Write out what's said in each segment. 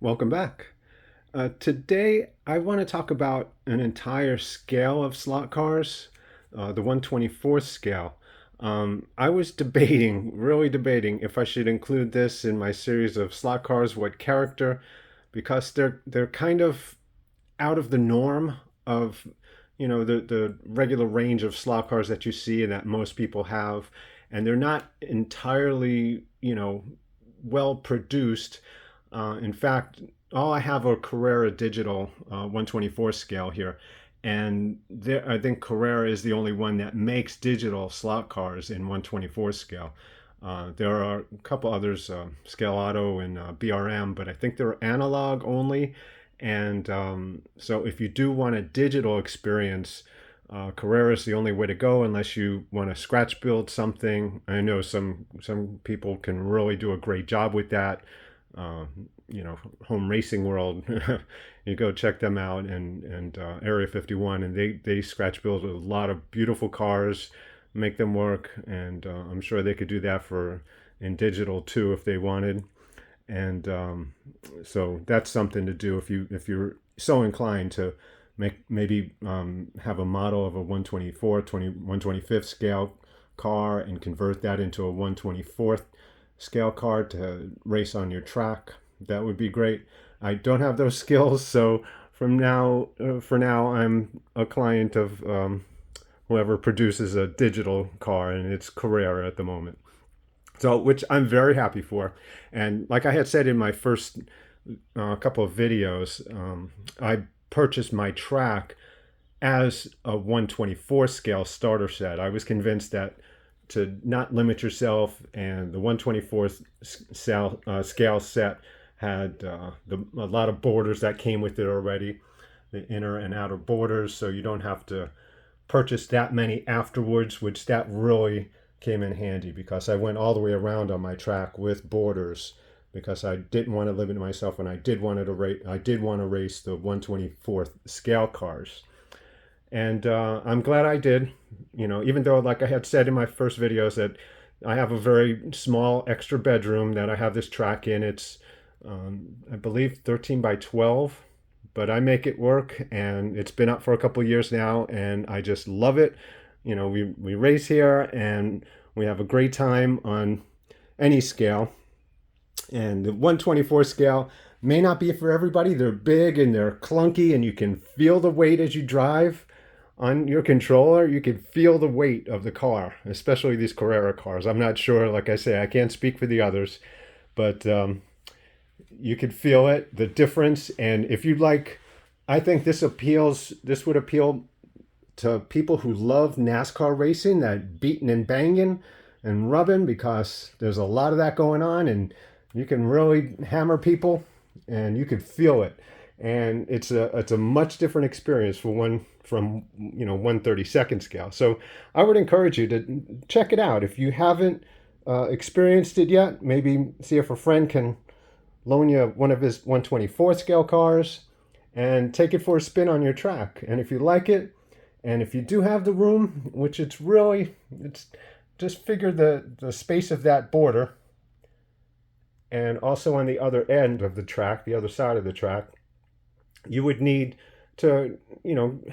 Welcome back. Today, I want to talk about an entire scale of slot cars, the 124th scale. I was debating, really debating, if I should include this in my series of slot cars, what character, because they're kind of out of the norm of the regular range of slot cars that you see and that most people have, and they're not entirely well produced. In fact, all I have a Carrera Digital 124 scale here, and I think Carrera is the only one that makes digital slot cars in 124 scale. There are a couple others, Scaleauto and BRM, but I think they're analog only. And so if you do want a digital experience, Carrera is the only way to go unless you want to scratch build something. I know some people can really do a great job with that. Uh, Home Racing World, you go check them out, and Area 51, and they scratch build a lot of beautiful cars, make them work, and I'm sure they could do that for in digital too if they wanted. And so that's something to do if you're so inclined to maybe have a model of a 125th scale car and convert that into a 124th scale car to race on your track. That would be great. I don't have those skills, so for now, I'm a client of whoever produces a digital car, and it's Carrera at the moment. So, which I'm very happy for. And like I had said in my first couple of videos, I purchased my track as a 124 scale starter set. I was convinced that to not limit yourself, and the 124th scale set had a lot of borders that came with it already, the inner and outer borders, so you don't have to purchase that many afterwards, which that really came in handy because I went all the way around on my track with borders because I didn't want to limit myself, and I did want to race the 124th scale cars. And I'm glad I did, even though, like I had said in my first videos, that I have a very small extra bedroom that I have this track in. It's, I believe, 13 by 12, but I make it work, and it's been up for a couple of years now, and I just love it. We race here, and we have a great time on any scale. And the 124 scale may not be for everybody. They're big and they're clunky, and you can feel the weight as you drive on your controller. You can feel the weight of the car, especially these Carrera cars. I'm not sure, like I say, I can't speak for the others, but you can feel it, the difference. And if you like, I think this would appeal to people who love NASCAR racing, that beating and banging and rubbing, because there's a lot of that going on, and you can really hammer people and you can feel it. And it's a much different experience from 132nd scale. So I would encourage you to check it out. If you haven't experienced it yet, maybe see if a friend can loan you one of his 124th scale cars and take it for a spin on your track. And if you like it, and if you do have the room, which it's just figure the space of that border, and also on the other end of the track, the other side of the track, you would need to,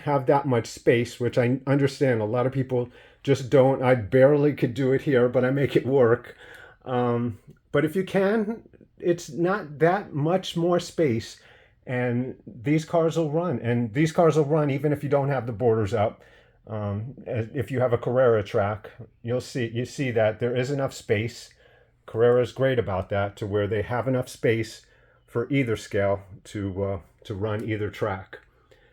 have that much space, which I understand a lot of people just don't. I barely could do it here, but I make it work. But if you can, it's not that much more space, and these cars will run. And these cars will run even if you don't have the borders up. If you have a Carrera track, you see that there is enough space. Carrera is great about that, to where they have enough space for either scale to run either track.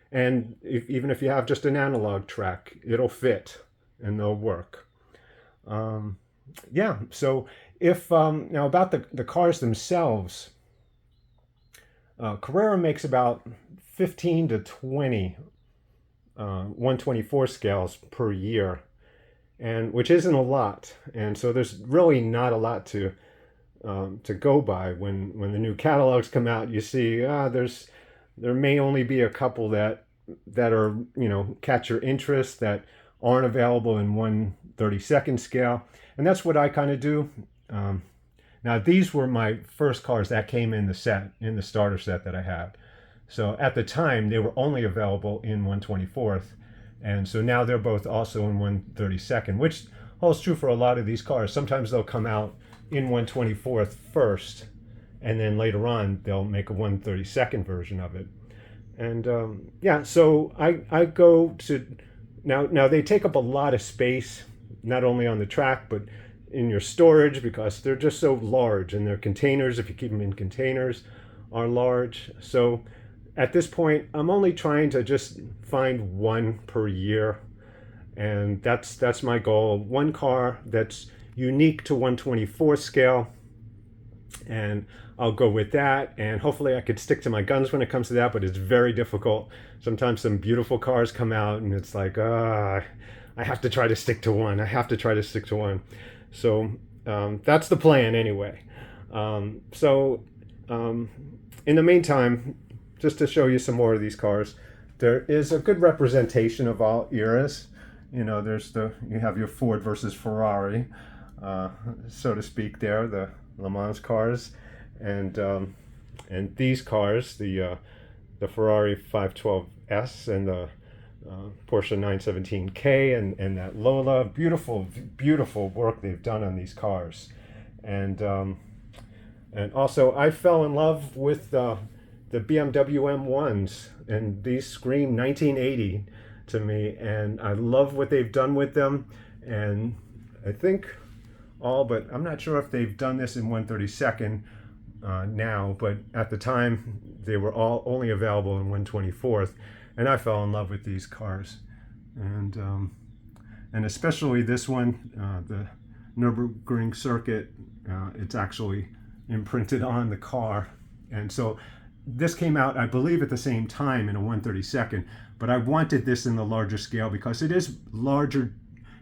And even if you have just an analog track, it'll fit and they'll work. Yeah, so if now about the cars themselves, Carrera makes about 15 to 20 124 scales per year, and which isn't a lot. And so there's really not a lot to go by. When the new catalogs come out, you see there may only be a couple that are catch your interest, that aren't available in 1/32nd scale, and that's what I kind of do. Now these were my first cars that came in the set, in the starter set that I had. So at the time they were only available in 124th, and so now they're both also in 132nd, which holds true for a lot of these cars. Sometimes they'll come out in 124th first, and then later on they'll make a 132nd version of it. And yeah, so I go to now they take up a lot of space, not only on the track but in your storage, because they're just so large, and their containers, if you keep them in containers, are large. So at this point I'm only trying to just find one per year, and that's my goal. One car that's unique to 124 scale, and I'll go with that, and hopefully I could stick to my guns when it comes to that, but it's very difficult. Sometimes some beautiful cars come out and it's like, I have to try to stick to one. I have to try to stick to one. So that's the plan anyway. In the meantime, just to show you some more of these cars, there is a good representation of all eras. You know, you have your Ford versus Ferrari, so to speak there, the Le Mans cars, and these cars, the Ferrari 512S and the Porsche 917K and that Lola, beautiful work they've done on these cars, and also I fell in love with the BMW M1s, and these scream 1980 to me, and I love what they've done with them. And I think but I'm not sure if they've done this in 132nd now, but at the time they were all only available in 124th, and I fell in love with these cars, and especially this one, the Nürburgring circuit. It's actually imprinted on the car, and so this came out, I believe, at the same time in a 132nd, but I wanted this in the larger scale because it is larger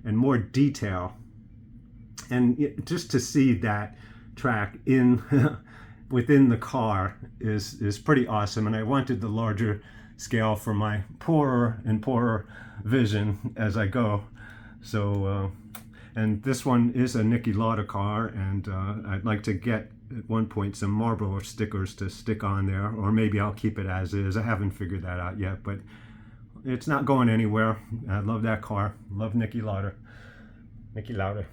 and more detail. And just to see that track in within the car is pretty awesome. And I wanted the larger scale for my poorer and poorer vision as I go. So, and this one is a Niki Lauda car, and I'd like to get at one point some Marlboro stickers to stick on there, or maybe I'll keep it as is. I haven't figured that out yet, but it's not going anywhere. I love that car. Love Niki Lauda. Niki Lauda.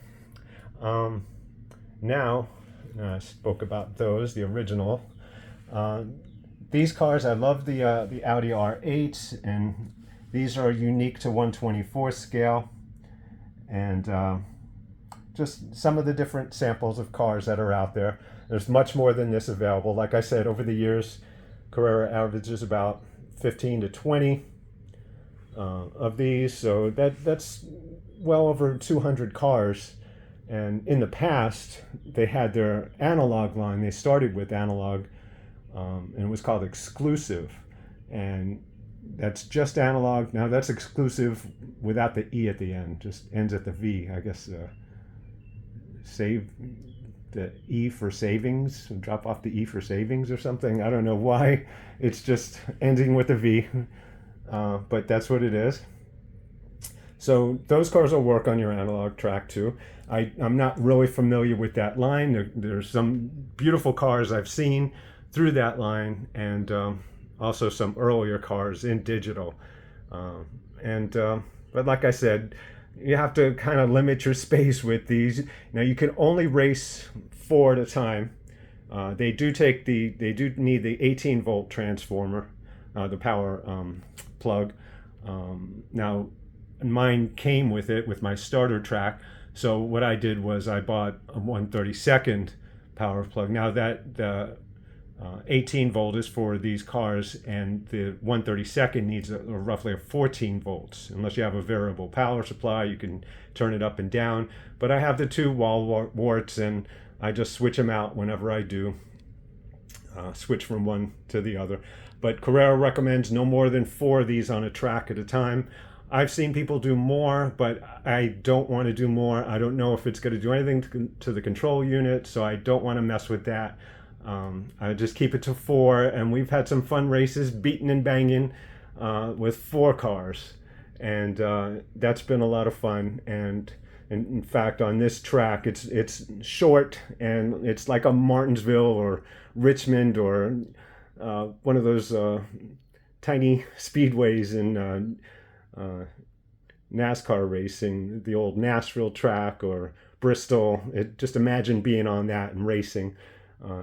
Now, I spoke about those, the original. These cars, I love the Audi R8, and these are unique to 124 scale, and just some of the different samples of cars that are out there. There's much more than this available. Like I said, over the years, Carrera averages about 15 to 20 of these, so that's well over 200 cars. And in the past, they had their analog line. They started with analog, and it was called exclusive. And that's just analog. Now that's exclusive without the E at the end. Just ends at the V. I guess save the E for savings. Drop off the E for savings or something. I don't know why. It's just ending with a V. But that's what it is. So those cars will work on your analog track too. I'm not really familiar with that line. There's some beautiful cars I've seen through that line, and also some earlier cars in digital. But like I said, you have to kind of limit your space with these. Now you can only race 4 at a time. They do need the 18-volt transformer, the power plug. Now mine came with it with my starter track. So what I did was I bought a 132nd power plug. Now that the 18 volt is for these cars, and the 132nd needs roughly a 14 volts. Unless you have a variable power supply, you can turn it up and down. But I have the two wall warts, and I just switch them out whenever I do. Switch from one to the other. But Carrera recommends no more than 4 of these on a track at a time. I've seen people do more, but I don't want to do more. I don't know if it's going to do anything to the control unit, so I don't want to mess with that. I just keep it to 4, and we've had some fun races, beating and banging with 4 cars, and that's been a lot of fun. And And in fact, on this track, it's short and it's like a Martinsville or Richmond or one of those tiny speedways in NASCAR racing, the old Nashville track or Bristol. Just imagine being on that and racing.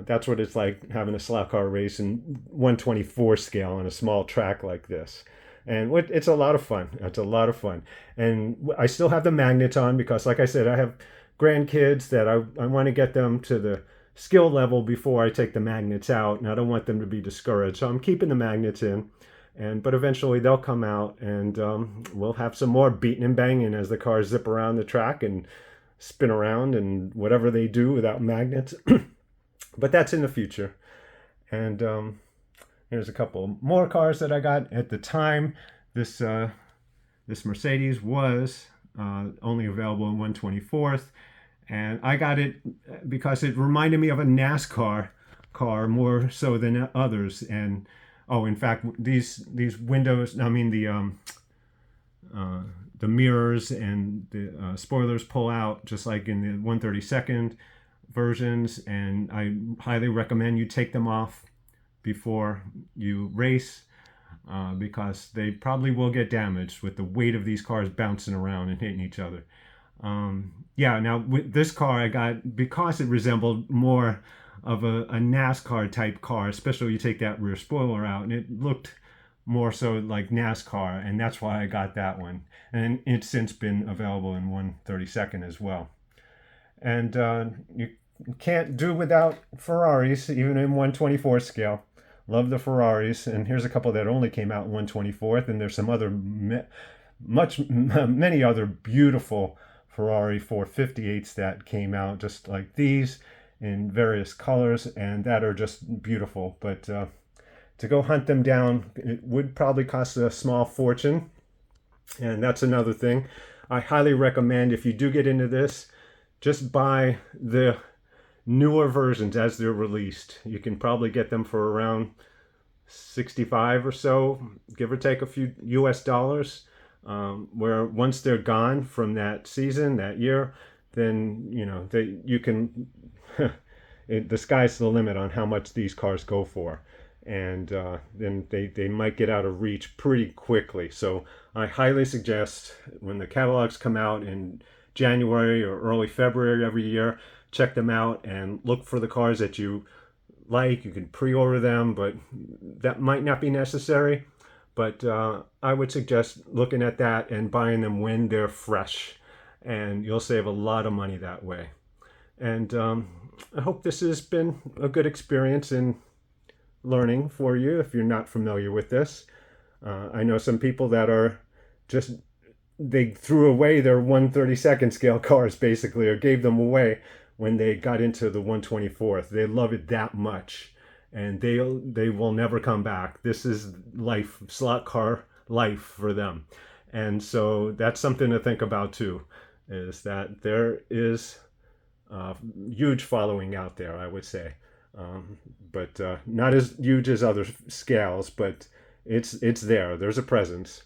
That's what it's like having a slot car race in 124 scale on a small track like this. And it's a lot of fun. It's a lot of fun. And I still have the magnets on because, like I said, I have grandkids that I want to get them to the skill level before I take the magnets out. And I don't want them to be discouraged. So I'm keeping the magnets in. But eventually they'll come out and we'll have some more beating and banging as the cars zip around the track and spin around and whatever they do without magnets. But that's in the future. And here's a couple more cars that I got at the time. This Mercedes was only available in 1/24th, and I got it because it reminded me of a NASCAR car more so than others. And oh, in fact, these windows, I mean the mirrors and the spoilers pull out just like in the 1/32 versions, and I highly recommend you take them off before you race because they probably will get damaged with the weight of these cars bouncing around and hitting each other. Yeah, now with this car I got because it resembled more of a NASCAR type car, especially when you take that rear spoiler out, and it looked more so like NASCAR, and that's why I got that one. And it's since been available in 1/32 as well. And you can't do without Ferraris, even in 1/24 scale. Love the Ferraris, and here's a couple that only came out in 1/24th, and there's some other many other beautiful Ferrari 458s that came out just like these in various colors and that are just beautiful. But to go hunt them down, it would probably cost a small fortune, and that's another thing. I highly recommend, if you do get into this, just buy the newer versions as they're released. You can probably get them for around 65 or so, give or take a few US dollars, where once they're gone from that season, that year, then you can the sky's the limit on how much these cars go for, and then they might get out of reach pretty quickly. So I highly suggest, when the catalogs come out in January or early February every year, check them out and look for the cars that you like. You can pre-order them, but that might not be necessary. But I would suggest looking at that and buying them when they're fresh, and you'll save a lot of money that way. And I hope this has been a good experience in learning for you if you're not familiar with this. I know some people that are just, they threw away their 1/32 scale cars basically, or gave them away when they got into the 1/24th. They love it that much, and they will never come back. This is life, slot car life for them. And so that's something to think about too, is that there is a huge following out there, I would say. But not as huge as other scales, but it's there. There's a presence.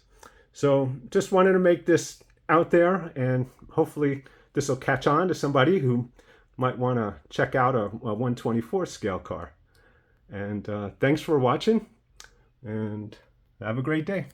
So just wanted to make this out there, and hopefully this will catch on to somebody who might want to check out a 1/24 scale car. And thanks for watching, and have a great day.